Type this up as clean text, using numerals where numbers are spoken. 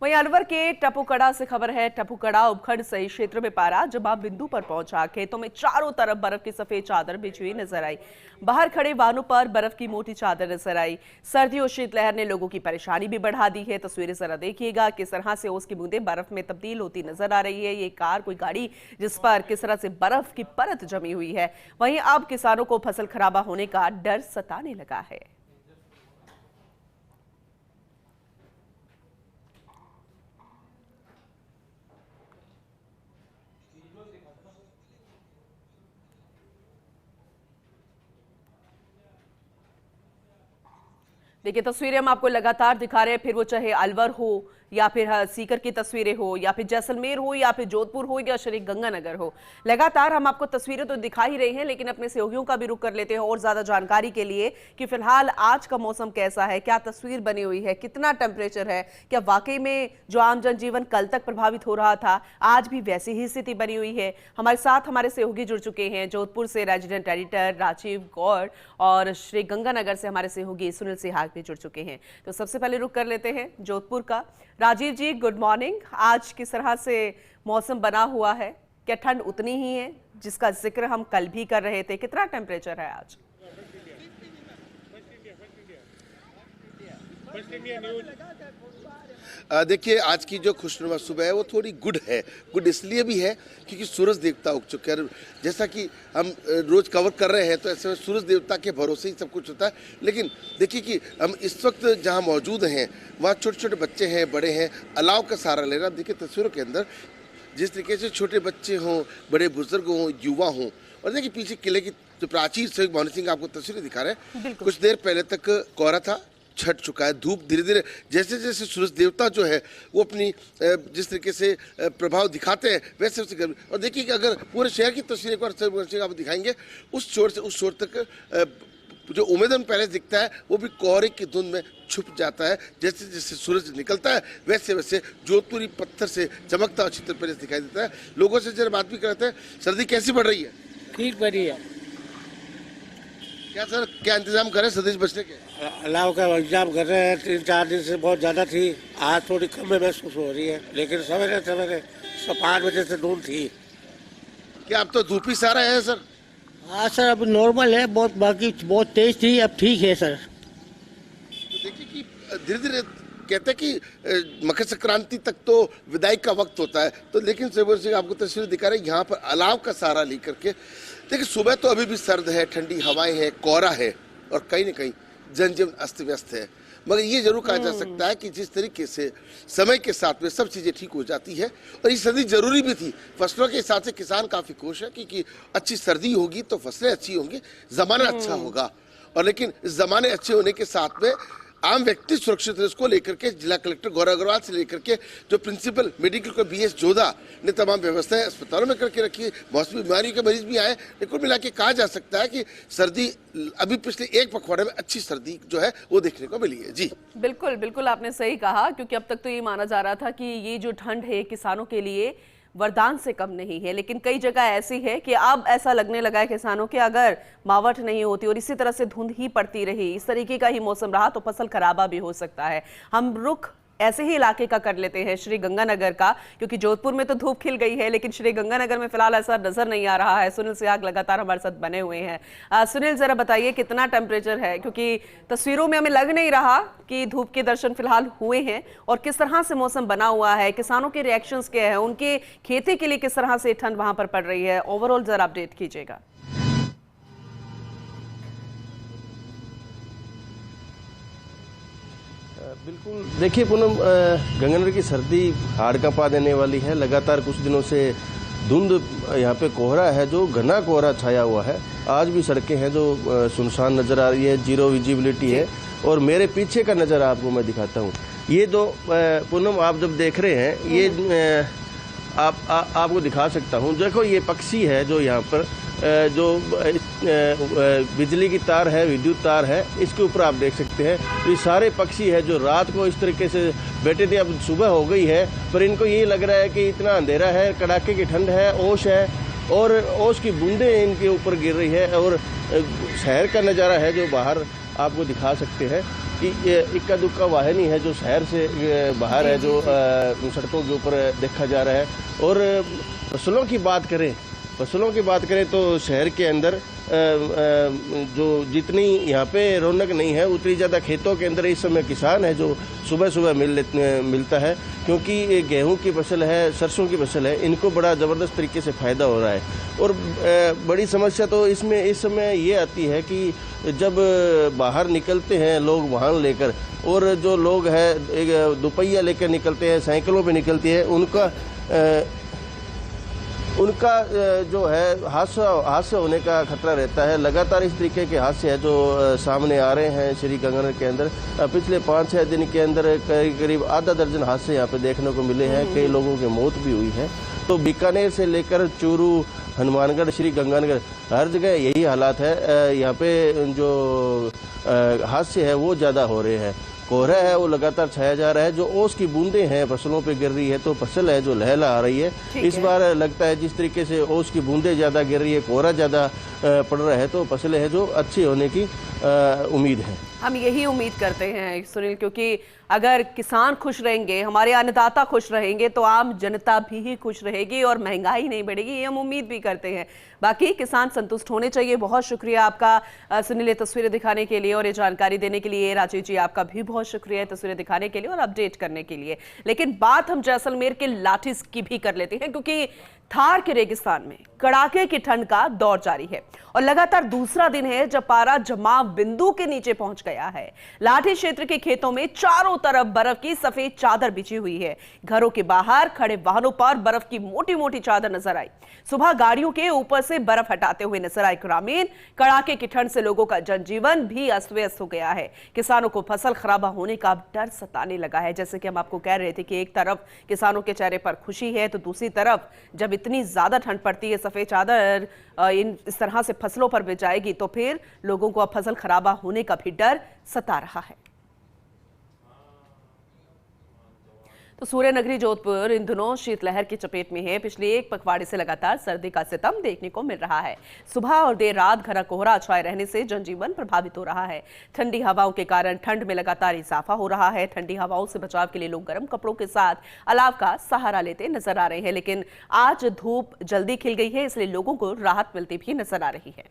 वहीं अलवर के टपुकड़ा से खबर है। टपुकड़ा उपखंड सही क्षेत्र में पारा जमाव बिंदु पर पहुंचा। खेतों में चारों तरफ बर्फ की सफेद चादर बिछी हुई नजर आई। बाहर खड़े वाहनों पर बर्फ की मोटी चादर नजर आई। सर्दी और शीतलहर ने लोगों की परेशानी भी बढ़ा दी है। तस्वीरें जरा देखिएगा किस तरह से ओस की बूंदें बर्फ में तब्दील होती नजर आ रही है। ये कार कोई गाड़ी जिस पर किस तरह से बर्फ की परत जमी हुई है। वहीं अब किसानों को फसल खराबा होने का डर सताने लगा है। देखिए तस्वीरें हम आपको लगातार दिखा रहे हैं, फिर वो चाहे अलवर हो या फिर सीकर की तस्वीरें हो या फिर जैसलमेर हो या फिर जोधपुर हो या श्री गंगानगर हो। लगातार हम आपको तस्वीरें तो दिखा ही रहे हैं, लेकिन अपने सहयोगियों का भी रुख कर लेते हैं और ज्यादा जानकारी के लिए कि फिलहाल आज का मौसम कैसा है, क्या तस्वीर बनी हुई है, कितना टेम्परेचर है, क्या वाकई में जो आम जनजीवन कल तक प्रभावित हो रहा था आज भी वैसी ही स्थिति बनी हुई है। हमारे साथ हमारे सहयोगी जुड़ चुके हैं। जोधपुर से रेजिडेंट एडिटर राजीव गौड़ और श्री गंगानगर से हमारे सहयोगी सुनील सिहाग भी जुड़ चुके हैं। तो सबसे पहले रुख कर लेते हैं जोधपुर का। राजीव जी, गुड मॉर्निंग। आज किस तरह से मौसम बना हुआ है? क्या ठंड उतनी ही है जिसका जिक्र हम कल भी कर रहे थे? कितना टेम्परेचर है आज? देखिए, आज की जो खुशनुमा सुबह है वो थोड़ी गुड है। गुड इसलिए भी है क्योंकि सूरज देवता उग चुके हैं। जैसा कि हम रोज कवर कर रहे हैं तो ऐसे में सूरज देवता के भरोसे ही सब कुछ होता है। लेकिन देखिए कि हम इस वक्त जहां मौजूद हैं वहाँ छोटे छोटे बच्चे हैं, बड़े हैं, अलाव का सहारा ले रहे हैं। देखिए तस्वीरों के अंदर जिस तरीके से छोटे बच्चे हों, बड़े बुजुर्ग हों, युवा हों, और देखिए पीछे किले की जो प्राचीर शहीद भवन सिंह आपको तस्वीरें दिखा रहे हैं। कुछ देर पहले तक कोहरा था, छट चुका है। धूप धीरे धीरे जैसे जैसे सूरज देवता जो है वो अपनी जिस तरीके से प्रभाव दिखाते हैं वैसे वैसे गर्मी। और देखिए कि अगर पूरे शहर की तस्वीर एक बार आप दिखाएंगे उस छोर से उस छोर तक जो उमेदन पैलेस दिखता है वो भी कोहरे की धुंध में छुप जाता है। जैसे जैसे सूरज निकलता है वैसे वैसे जोधपुरी पत्थर से चमकता हुआ चित्र पैलेस दिखाई देता है। लोगों से जरा बात भी करते हैं। सर्दी कैसी बढ़ रही है? ठीक बढ़ी है। क्या सर, क्या इंतजाम करें सर्दी से बचने के? अलाव का इंतजाम कर रहे हैं। 3-4 दिन से बहुत ज़्यादा थी, आज थोड़ी कम में महसूस हो रही है, लेकिन सवेरे सवेरे 5 बजे से धूप थी। क्या अब तो धूप ही सारा है सर? हाँ सर, अब नॉर्मल है, बहुत बाकी बहुत तेज थी, अब ठीक है सर। तो देखिए कि धीरे धीरे कहते हैं कि मकर संक्रांति तक तो विदाई का वक्त होता है, तो लेकिन सेवर सिंह आपको तस्वीर दिखा रहे हैं यहाँ पर अलाव का सहारा लेकर के। देखिए सुबह तो अभी भी सर्द है, ठंडी हवाएं हैं, कोहरा है और कहीं न कहीं जनजीवन अस्त व्यस्त है। मगर ये जरूर कहा जा सकता है कि जिस तरीके से समय के साथ में सब चीज़ें ठीक हो जाती है और ये सर्दी जरूरी भी थी। फसलों के हिसाब से किसान काफ़ी खुश है क्योंकि अच्छी सर्दी होगी तो फसलें अच्छी होंगी, ज़माना अच्छा होगा। और लेकिन ज़माने अच्छे होने के साथ में आम व्यक्ति सुरक्षित है, इसको लेकर के जिला कलेक्टर गौरव अग्रवाल से लेकर के जो प्रिंसिपल मेडिकल को BS जोधा ने तमाम व्यवस्थाएं अस्पतालों में करके रखी है। मौसमी बीमारियों के मरीज भी आए। कुल मिला के कहा जा सकता है कि सर्दी अभी पिछले एक पखवाड़े में अच्छी सर्दी जो है वो देखने को मिली है। जी बिल्कुल बिल्कुल, आपने सही कहा, क्योंकि अब तक तो ये माना जा रहा था कि ये जो ठंड है किसानों के लिए वरदान से कम नहीं है, लेकिन कई जगह ऐसी है कि अब ऐसा लगने लगा है किसानों के अगर मावठ नहीं होती और इसी तरह से धुंध ही पड़ती रही, इस तरीके का ही मौसम रहा तो फसल खराबा भी हो सकता है। हम रुख ऐसे ही इलाके का कर लेते हैं, श्री गंगानगर का, क्योंकि जोधपुर में तो धूप खिल गई है लेकिन श्री गंगानगर में फिलहाल ऐसा नजर नहीं आ रहा है। सुनील सिहाग लगातार हमारे साथ बने हुए हैं। सुनील, जरा बताइए कितना टेम्परेचर है, क्योंकि तस्वीरों में हमें लग नहीं रहा कि धूप के दर्शन फिलहाल हुए हैं, और किस तरह से मौसम बना हुआ है, किसानों के रिएक्शंस क्या है, उनके खेती के लिए किस तरह से ठंड वहां पर पड़ रही है, ओवरऑल जरा अपडेट कीजिएगा। बिल्कुल, देखिए पूनम, गंगानगर की सर्दी हाड़ कंपा देने वाली है। लगातार कुछ दिनों से धुंध, यहाँ पे कोहरा है, जो घना कोहरा छाया हुआ है। आज भी सड़कें हैं जो सुनसान नज़र आ रही है, जीरो विजिबिलिटी है। और मेरे पीछे का नज़ारा आपको मैं दिखाता हूँ। ये दो पूनम आप जब देख रहे हैं, ये आपको दिखा सकता हूँ। देखो ये पक्षी है जो यहाँ पर जो बिजली की तार है, विद्युत तार है, इसके ऊपर आप देख सकते हैं। ये सारे पक्षी है जो रात को इस तरीके से बैठे थे। अब सुबह हो गई है पर इनको ये लग रहा है कि इतना अंधेरा है, कड़ाके की ठंड है, ओस है और ओस की बूंदें इनके ऊपर गिर रही है। और शहर का नज़ारा है जो बाहर आपको दिखा सकते हैं। इक्का दुक्का वाहन ही है जो शहर से बाहर है, जो सड़कों के ऊपर देखा जा रहा है। और फसलों की बात करें तो शहर के अंदर जो जितनी यहाँ पे रौनक नहीं है उतनी ज़्यादा खेतों के अंदर इस समय किसान है जो सुबह सुबह मिलता है, क्योंकि गेहूं की फसल है, सरसों की फसल है, इनको बड़ा ज़बरदस्त तरीके से फ़ायदा हो रहा है। और बड़ी समस्या तो इसमें इस समय ये आती है कि जब बाहर निकलते हैं लोग वाहन लेकर, और जो लोग हैं एक दोपहिया लेकर निकलते हैं, साइकिलों पे निकलती है, उनका जो है हादसा होने का खतरा रहता है। लगातार इस तरीके के हादसे हैं जो सामने आ रहे हैं श्री गंगानगर के अंदर। पिछले 5-6 दिन के अंदर करीब आधा दर्जन हादसे यहाँ पे देखने को मिले हैं, कई लोगों की मौत भी हुई है। तो बीकानेर से लेकर चूरू, हनुमानगढ़, श्री गंगानगर हर जगह यही हालात है। यहाँ पे जो हादसे हैं वो ज़्यादा हो रहे हैं। कोहरा है वो लगातार छाया जा रहा है, जो ओस की बूंदें हैं फसलों पे गिर रही है, तो फसल है जो लहला आ रही है। इस बार लगता है जिस तरीके से ओस की बूंदें ज़्यादा गिर रही है, कोहरा ज़्यादा पड़ रहा है, तो फसलें हैं जो अच्छी होने की उम्मीद है। हम यही उम्मीद करते हैं सुनील, क्योंकि अगर किसान खुश रहेंगे, हमारे अन्नदाता खुश रहेंगे, तो आम जनता भी खुश रहेगी और महंगाई नहीं बढ़ेगी, ये हम उम्मीद भी करते हैं। बाकी किसान संतुष्ट होने चाहिए। बहुत शुक्रिया आपका सुनील, ये तस्वीरें दिखाने के लिए और ये जानकारी देने के लिए। राजीव जी आपका भी बहुत शुक्रिया तस्वीरें दिखाने के लिए और अपडेट करने के लिए। लेकिन बात हम जैसलमेर के लाठी की भी कर लेते हैं, क्योंकि थार के रेगिस्तान में कड़ाके की ठंड का दौर जारी है और लगातार दूसरा दिन है जब पारा जमाव बिंदु के नीचे पहुंच गया है। लाठी क्षेत्र के खेतों में चारों तरफ बर्फ की सफेद चादर बिछी हुई है। घरों के बाहर खड़े वाहनों पर बर्फ की मोटी मोटी चादर नजर आई। सुबह गाड़ियों के ऊपर से बर्फ हटाते हुए नजर आए ग्रामीण। कड़ाके की ठंड से लोगों का जनजीवन भी अस्त व्यस्त हो गया है। किसानों को फसल खराबा होने का डर सताने लगा है। जैसे कि हम आपको कह रहे थे कि एक तरफ किसानों के चेहरे पर खुशी है, तो दूसरी तरफ जब इतनी ज्यादा ठंड पड़ती है, सफेद चादर इस तरह से फसलों पर बिछ जाएगी, तो फिर लोगों को अब फसल खराबा होने का भी डर सता रहा है। तो सूर्य नगरी जोधपुर इन दिनों शीतलहर की चपेट में है। पिछले एक पखवाड़े से लगातार सर्दी का सितम देखने को मिल रहा है। सुबह और देर रात घना कोहरा छाए रहने से जनजीवन प्रभावित हो रहा है। ठंडी हवाओं के कारण ठंड में लगातार इजाफा हो रहा है। ठंडी हवाओं से बचाव के लिए लोग गर्म कपड़ों के साथ अलाव का सहारा लेते नजर आ रहे हैं। लेकिन आज धूप जल्दी खिल गई है, इसलिए लोगों को राहत मिलती भी नजर आ रही है।